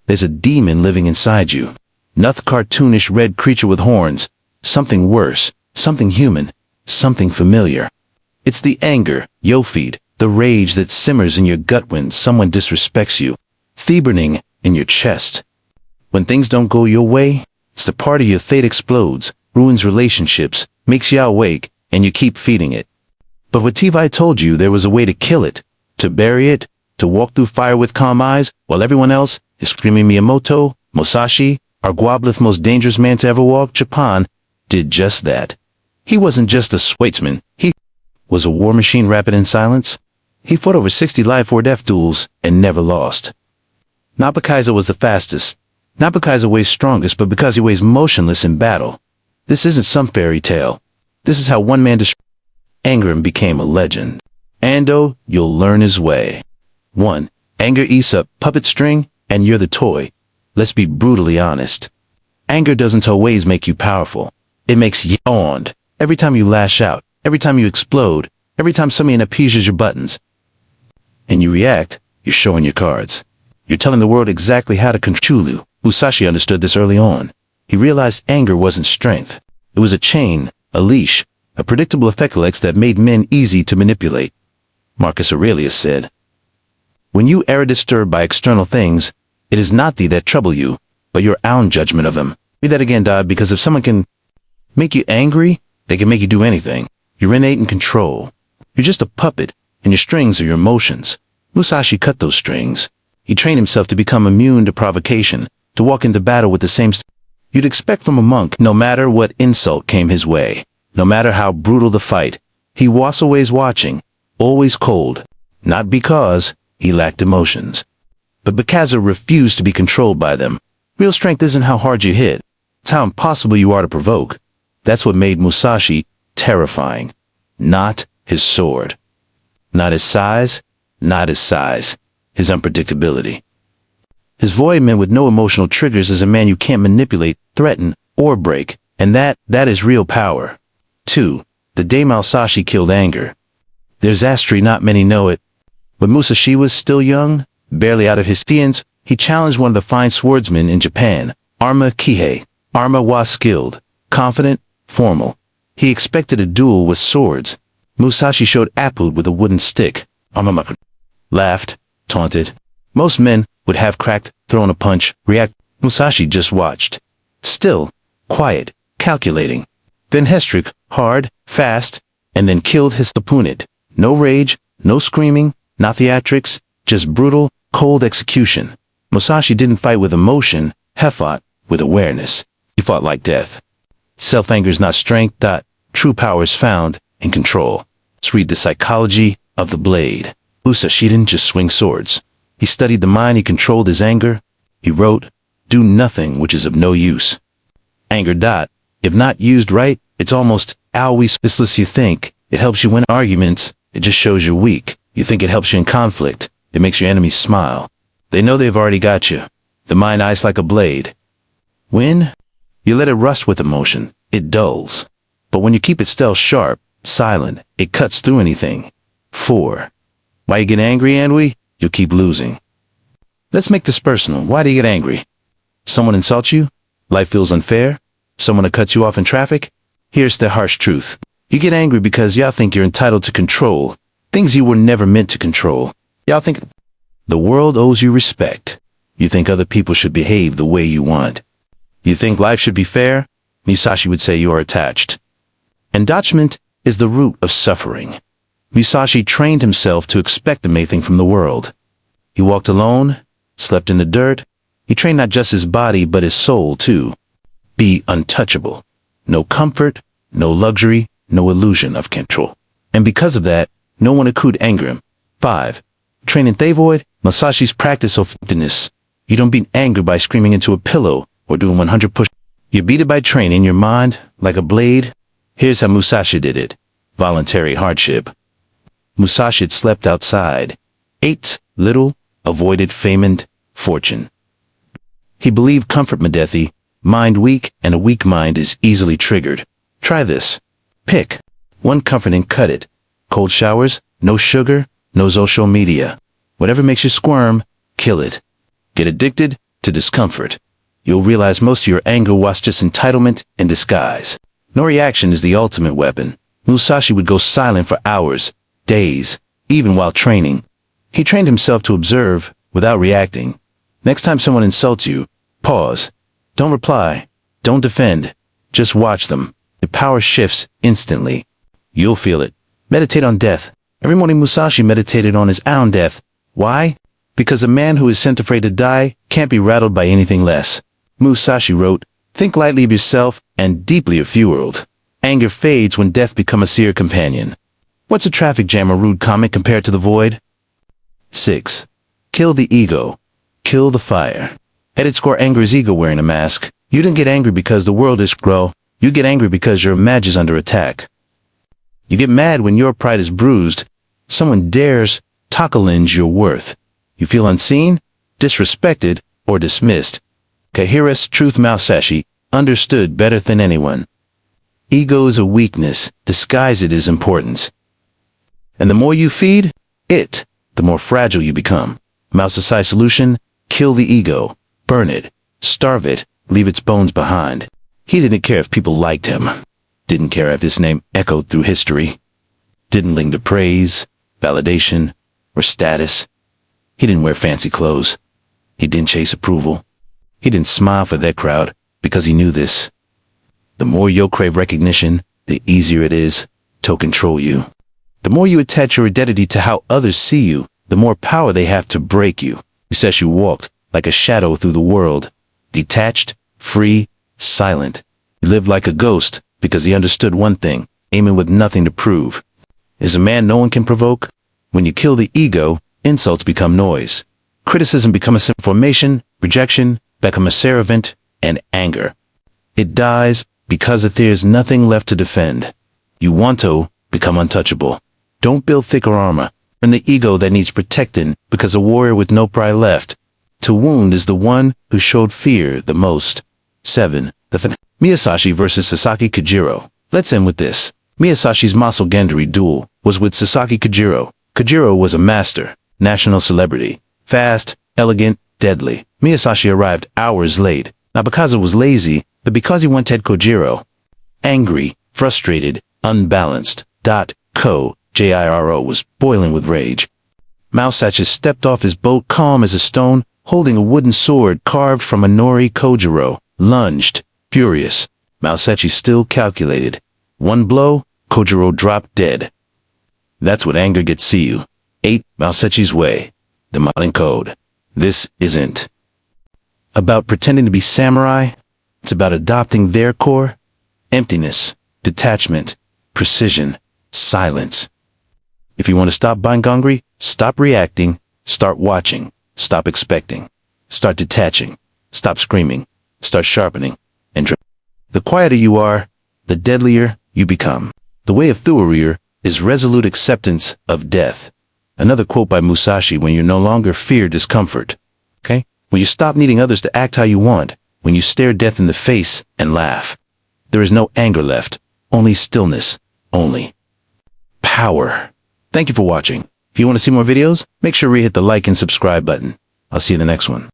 there's a demon living inside you. Not the cartoonish red creature with horns. Something worse, something human, something familiar. It's the anger, feed, the rage that simmers in your gut when someone disrespects you, feebering in your chest. When things don't go your way, it's the part of your fate explodes, ruins relationships, makes you awake, and you keep feeding it. But what Tivai told you, there was a way to kill it, to bury it, to walk through fire with calm eyes, while everyone else is screaming Miyamoto, Musashi, our Guablith most dangerous man to ever walk Japan, did just that. He wasn't just a swordsman, he was a war machine rapid in silence. He fought over 60 life or death duels and never lost. Not because he was the fastest, not because he weighs strongest, but because he weighs motionless in battle. This isn't some fairy tale. This is how one man destroyed anger and became a legend. Ando, you'll learn his way. 1. Anger eats up puppet string, and you're the toy. Let's be brutally honest. Anger doesn't always make you powerful. It makes you yawned. Every time you lash out, every time you explode, every time somebody appeases your buttons, and you react, you're showing your cards. You're telling the world exactly how to control you. Musashi understood this early on. He realized anger wasn't strength. It was a chain, a leash, a predictable effectlex that made men easy to manipulate. Marcus Aurelius said, "When you are disturbed by external things, it is not thee that trouble you, but your own judgment of them." Read that again, Dodd, because if someone can make you angry, they can make you do anything. You're innate in control. You're just a puppet, and your strings are your emotions. Musashi cut those strings. He trained himself to become immune to provocation, to walk into battle with the same you'd expect from a monk. No matter what insult came his way, no matter how brutal the fight, he was always watching, always cold, not because he lacked emotions, but because he refused to be controlled by them. Real strength isn't how hard you hit, it's how impossible you are to provoke. That's what made Musashi terrifying. Not his sword. Not his size, his unpredictability. His voidman with no emotional triggers is a man you can't manipulate, threaten, or break, and that is real power. 2. The day Musashi killed anger. There's Astri, not many know it. When Musashi was still young, barely out of his teens, he challenged one of the fine swordsmen in Japan, Arma Kihei. Arma was skilled, confident, formal. He expected a duel with swords. Musashi showed Apud with a wooden stick. Arma laughed, taunted. Most men would have cracked, thrown a punch, react. Musashi just watched. Still, quiet, calculating. Then Hestrick, hard, fast, and then killed his opponent. No rage, no screaming, not theatrics, just brutal, cold execution. Musashi didn't fight with emotion, he fought with awareness. He fought like death. Self-anger is not strength. True power is found in control. Let's read the psychology of the blade. Musashi didn't just swing swords. He studied the mind, he controlled his anger. He wrote, "Do nothing which is of no use." Anger. If not used right, it's almost always useless. You think it helps you win arguments, it just shows you're weak. You think it helps you in conflict, it makes your enemies smile. They know they've already got you. The mind eyes like a blade. When you let it rust with emotion, it dulls. But when you keep it still sharp, silent, it cuts through anything. 4. Why you get angry, Andwi? You'll keep losing. Let's make this personal. Why do you get angry? Someone insults you? Life feels unfair? Someone cuts you off in traffic? Here's the harsh truth. You get angry because y'all think you're entitled to control things you were never meant to control. Y'all think the world owes you respect. You think other people should behave the way you want. You think life should be fair? Musashi would say you are attached. Attachment is the root of suffering. Musashi trained himself to expect anything from the world. He walked alone, slept in the dirt. He trained not just his body but his soul too. Be untouchable. No comfort, no luxury, no illusion of control. And because of that, no one could anger him. 5. Training Thavoid, Musashi's practice of fitness. You don't beat anger by screaming into a pillow or doing 100 push. You beat it by training your mind like a blade. Here's how Musashi did it. Voluntary hardship. Musashi had slept outside. Ate little, avoided fame and fortune. He believed comfort medethi, mind weak, and a weak mind is easily triggered. Try this. Pick one comfort and cut it. Cold showers, no sugar, no social media. Whatever makes you squirm, kill it. Get addicted, to discomfort. You'll realize most of your anger was just entitlement in disguise. No reaction is the ultimate weapon. Musashi would go silent for hours, days, even while training. He trained himself to observe without reacting. Next time someone insults you, pause. Don't reply. Don't defend. Just watch them. The power shifts instantly. You'll feel it. Meditate on death. Every morning Musashi meditated on his own death. Why? Because a man who is sent afraid to die can't be rattled by anything less. Musashi wrote, "Think lightly of yourself and deeply of your world. Anger fades when death becomes a seer companion." What's a traffic jam or rude comment compared to the void? 6. Kill the ego. Kill the fire. At its core, anger is ego wearing a mask. You didn't get angry because the world is cruel. You get angry because your image is under attack. You get mad when your pride is bruised. Someone dares challenge your worth. You feel unseen, disrespected, or dismissed. Kahira's Truth Musashi understood better than anyone. Ego is a weakness, disguise it as importance. And the more you feed it, the more fragile you become. Musashi's solution: kill the ego, burn it, starve it, leave its bones behind. He didn't care if people liked him. Didn't care if his name echoed through history. Didn't cling to praise, validation, or status. He didn't wear fancy clothes. He didn't chase approval. He didn't smile for that crowd because he knew this. The more you crave recognition, the easier it is to control you. The more you attach your identity to how others see you, the more power they have to break you. Musashi walked like a shadow through the world, detached, free, silent. He lived like a ghost because he understood one thing: aiming with nothing to prove. Is a man no one can provoke? When you kill the ego, insults become noise. Criticism becomes a formation, rejection become a servant, and anger. It dies because there's nothing left to defend. You want to become untouchable. Don't build thicker armor. Earn the ego that needs protecting because a warrior with no pride left to wound is the one who showed fear the most. 7. Musashi versus Sasaki Kojiro. Let's end with this. Miyasashi's Muscle Gendry duel was with Sasaki Kojiro. Kojiro was a master, national celebrity. Fast, elegant, deadly. Musashi arrived hours late, not because he was lazy, but because he wanted Kojiro. Angry, frustrated, unbalanced. Kojiro was boiling with rage. Musashi stepped off his boat calm as a stone, holding a wooden sword carved from a nori. Kojiro lunged, furious. Musashi still calculated. One blow, Kojiro dropped dead. That's what anger gets you. 8. Musashi's way. The modern code. This isn't about pretending to be samurai. It's about adopting their core. Emptiness, detachment, precision, silence. If you want to stop being hungry, stop reacting, start watching, stop expecting, start detaching, stop screaming, start sharpening, and the quieter you are, the deadlier you become. The way of the warrior is resolute acceptance of death. Another quote by Musashi: when you no longer fear discomfort. Okay? When you stop needing others to act how you want, when you stare death in the face and laugh. There is no anger left, only stillness, only power. Thank you for watching. If you want to see more videos, make sure to hit the like and subscribe button. I'll see you in the next one.